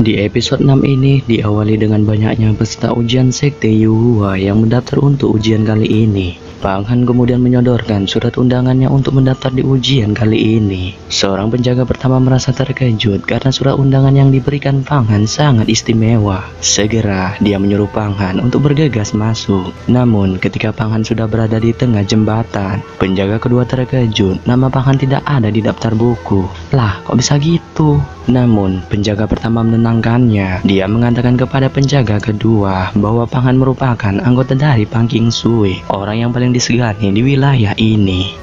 Di episode 6 ini diawali dengan banyaknya peserta ujian Sekte Yuhua yang mendaftar untuk ujian kali ini. Pang Han kemudian menyodorkan surat undangannya untuk mendaftar di ujian kali ini. Seorang penjaga pertama merasa terkejut karena surat undangan yang diberikan Pang Han sangat istimewa. Segera dia menyuruh Pang Han untuk bergegas masuk. Namun ketika Pang Han sudah berada di tengah jembatan, penjaga kedua terkejut, nama Pang Han tidak ada di daftar buku. Lah, kok bisa gitu? Namun penjaga pertama menenangkannya. Dia mengatakan kepada penjaga kedua bahwa Pang Han merupakan anggota dari Pang King Sui, orang yang paling disegani di wilayah ini.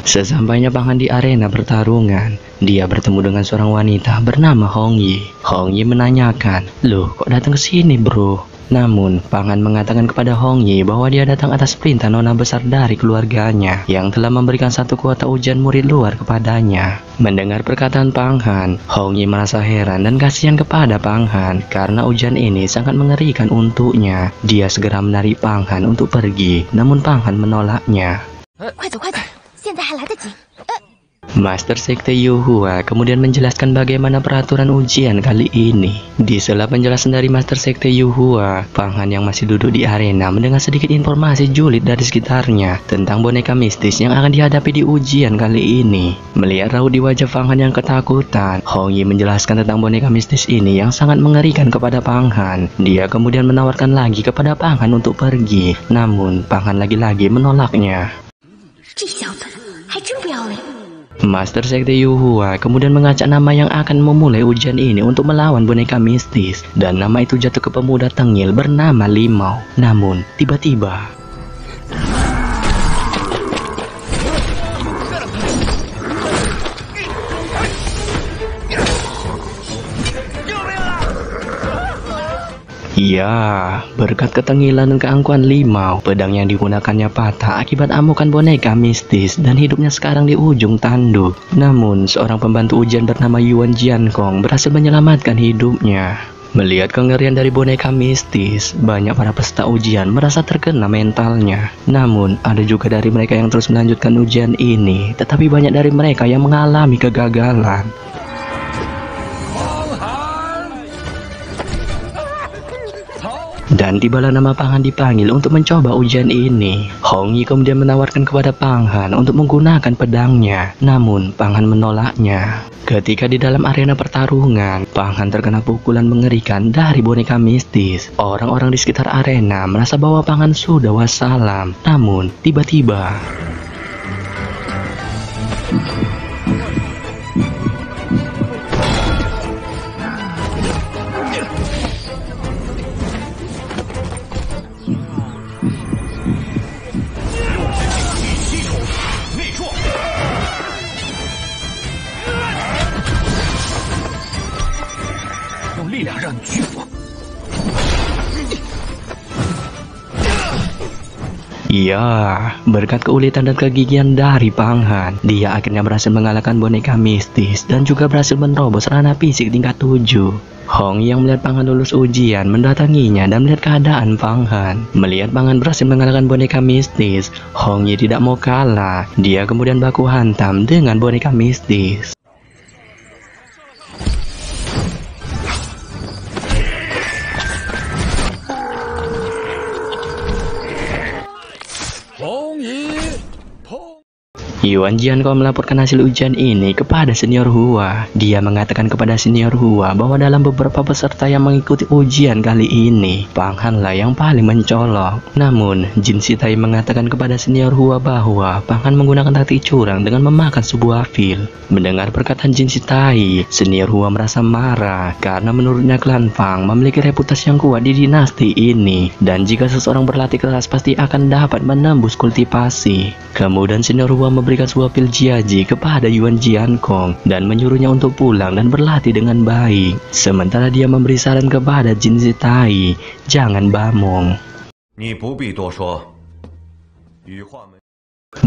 Sesampainya Pang Han di arena pertarungan, dia bertemu dengan seorang wanita bernama Hong Yi. Hong Yi menanyakan, "Loh, kok datang ke sini, bro?" Namun, Pang Han mengatakan kepada Hong Yi bahwa dia datang atas perintah nona besar dari keluarganya yang telah memberikan satu kuota ujian murid luar kepadanya. Mendengar perkataan Pang Han, Hong Yi merasa heran dan kasihan kepada Pang Han karena ujian ini sangat mengerikan untuknya. Dia segera menarik Pang Han untuk pergi, namun Pang Han menolaknya. Master Sekte Yuhua kemudian menjelaskan bagaimana peraturan ujian kali ini. Di sela penjelasan dari Master Sekte Yuhua, Pang Han yang masih duduk di arena mendengar sedikit informasi julid dari sekitarnya tentang boneka mistis yang akan dihadapi di ujian kali ini. Melihat raut di wajah Pang Han yang ketakutan, Hong Yi menjelaskan tentang boneka mistis ini yang sangat mengerikan kepada Pang Han. Dia kemudian menawarkan lagi kepada Pang Han untuk pergi, namun Pang Han lagi-lagi menolaknya. Master Sekte Yuhua kemudian mengacak nama yang akan memulai ujian ini untuk melawan boneka mistis, dan nama itu jatuh ke pemuda tengil bernama Limau. Namun tiba-tiba ya, berkat ketengilan dan keangkuhan Limau, pedang yang digunakannya patah akibat amukan boneka mistis dan hidupnya sekarang di ujung tanduk. Namun, seorang pembantu ujian bernama Yuan Jiankong berhasil menyelamatkan hidupnya. Melihat kengerian dari boneka mistis, banyak para peserta ujian merasa terkena mentalnya. Namun, ada juga dari mereka yang terus melanjutkan ujian ini, tetapi banyak dari mereka yang mengalami kegagalan. Dan tibalah nama Pang Han dipanggil untuk mencoba ujian ini. Hong Yi kemudian menawarkan kepada Pang Han untuk menggunakan pedangnya, namun Pang Han menolaknya. Ketika di dalam arena pertarungan, Pang Han terkena pukulan mengerikan dari boneka mistis. Orang-orang di sekitar arena merasa bahwa Pang Han sudah wassalam, namun tiba-tiba ya, berkat keulitan dan kegigihan dari Pang Han, dia akhirnya berhasil mengalahkan boneka mistis dan juga berhasil menerobos ranah fisik tingkat 7. Hong yang melihat Pang Han lulus ujian mendatanginya dan melihat keadaan Pang Han. Melihat Pang Han berhasil mengalahkan boneka mistis, Hong Yi tidak mau kalah. Dia kemudian baku hantam dengan boneka mistis. Yuan Jiankong melaporkan hasil ujian ini kepada senior Hua. Dia mengatakan kepada senior Hua bahwa dalam beberapa peserta yang mengikuti ujian kali ini, Pang Han lah yang paling mencolok. Namun, Jin Sitai mengatakan kepada senior Hua bahwa Pang Han menggunakan taktik curang dengan memakan sebuah pil. Mendengar perkataan Jin Sitai, senior Hua merasa marah karena menurutnya klan Pang memiliki reputasi yang kuat di dinasti ini, dan jika seseorang berlatih keras pasti akan dapat menembus kultivasi. Kemudian senior Hua memberikan sebuah pil jiaji kepada Yuan Jiankong dan menyuruhnya untuk pulang dan berlatih dengan baik. Sementara dia memberi saran kepada Jin Sitai, jangan bamong.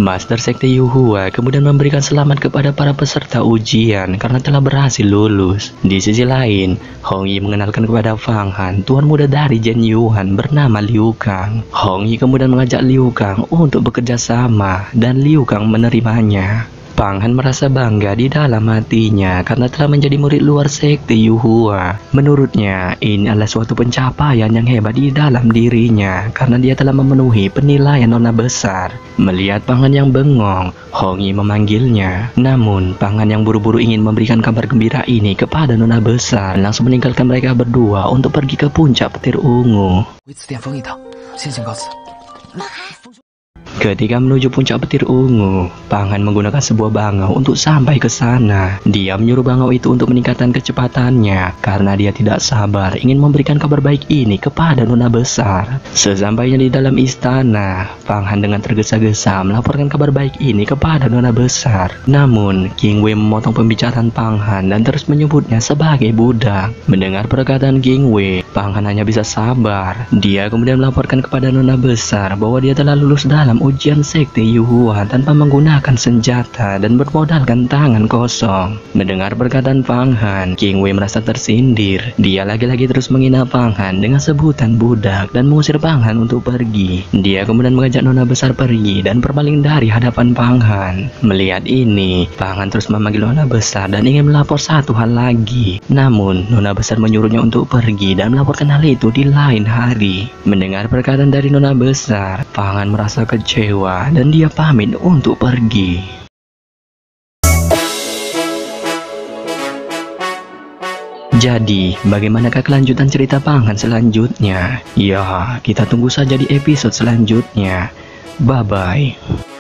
Master Sekte Yuhua kemudian memberikan selamat kepada para peserta ujian karena telah berhasil lulus. Di sisi lain, Hong Yi mengenalkan kepada Pang Han tuan muda dari Jen Yuan bernama Liu Kang. Hong Yi kemudian mengajak Liu Kang untuk bekerja sama dan Liu Kang menerimanya. Pang Han merasa bangga di dalam hatinya karena telah menjadi murid luar sekte Yuhua. Menurutnya, ini adalah suatu pencapaian yang hebat di dalam dirinya karena dia telah memenuhi penilaian nona besar. Melihat Pang Han yang bengong, Hong Yi memanggilnya. Namun, Pang Han yang buru-buru ingin memberikan kabar gembira ini kepada nona besar langsung meninggalkan mereka berdua untuk pergi ke puncak petir ungu. Ketika menuju puncak petir ungu, Pang Han menggunakan sebuah bangau untuk sampai ke sana. Dia menyuruh bangau itu untuk meningkatkan kecepatannya karena dia tidak sabar ingin memberikan kabar baik ini kepada nona besar. Sesampainya di dalam istana, Pang Han dengan tergesa-gesa melaporkan kabar baik ini kepada nona besar. Namun, King Wei memotong pembicaraan Pang Han dan terus menyebutnya sebagai budak. Mendengar perkataan King Wei, Pang Han hanya bisa sabar. Dia kemudian melaporkan kepada nona besar bahwa dia telah lulus dalam ujian sekte Yuhua tanpa menggunakan senjata dan bermodalkan tangan kosong. Mendengar perkataan Pang Han, King Wei merasa tersindir. Dia lagi-lagi terus menghina Pang Han dengan sebutan budak dan mengusir Pang Han untuk pergi. Dia kemudian mengajak nona besar pergi dan berpaling dari hadapan Pang Han. Melihat ini, Pang Han terus memanggil nona besar dan ingin melapor satu hal lagi. Namun, nona besar menyuruhnya untuk pergi dan melaporkan hal itu di lain hari. Mendengar perkataan dari nona besar, Pang Han merasa kecewa dan dia pamit untuk pergi. Jadi, bagaimanakah kelanjutan cerita Pang Han selanjutnya? Ya, kita tunggu saja di episode selanjutnya. Bye-bye.